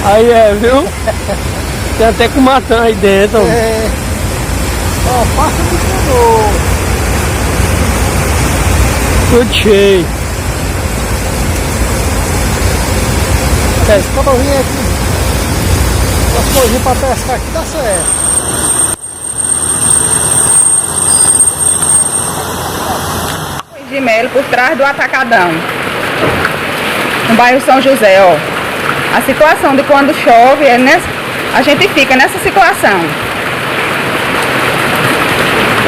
Aí é, viu? Tem até com maçã aí dentro. É. Ó, passa de calor. Tudo cheio. Quando eu vim aqui, as coisinhas pra pescar aqui dá certo. De Melo, por trás do Atacadão, no bairro São José, ó. A situação de quando chove, a gente fica nessa situação.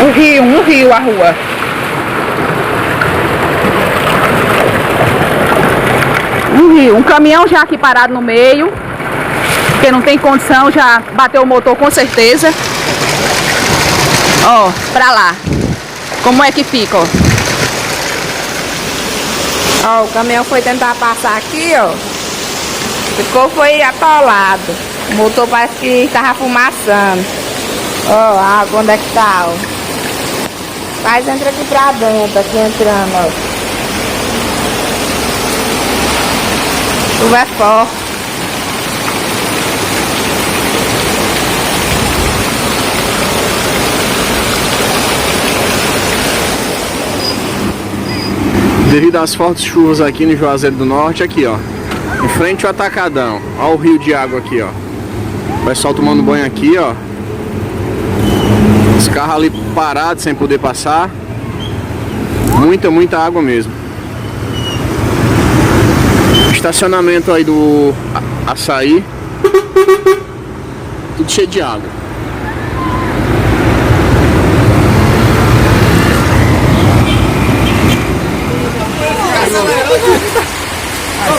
Um rio, a rua. Um rio, um caminhão já aqui parado no meio, porque não tem condição, já bateu o motor com certeza. Ó, pra lá. Como é que fica, ó? Ó, o caminhão foi tentar passar aqui, ó. Foi atolado. O motor parece que tava fumaçando. Ó, a água onde é que tá, ó. Mas entra aqui pra dentro, aqui entrando, ó. Chuva é forte. Devido às fortes chuvas aqui no Juazeiro do Norte, aqui ó, em frente ao Atacadão, ó o rio de água aqui ó, o pessoal tomando banho aqui ó, os carros ali parados sem poder passar, muita água mesmo. Estacionamento aí do Açaí, tudo cheio de água.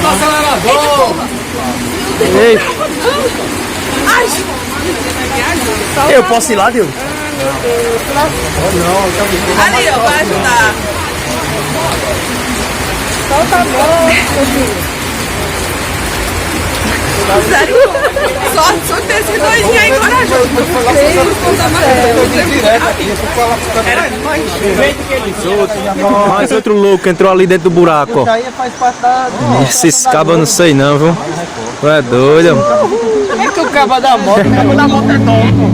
Acelerador! Eu posso ir lá, Deus? Ali, ó, vai ajudar. Então tá bom. Sério? Só ter esses dois dias aí corajosos. Mais outro louco entrou ali dentro do buraco, ó. Faz parte da... Esses cabos eu não sei não, viu? Tu é doido, mano. É que o cabo da moto é tonto.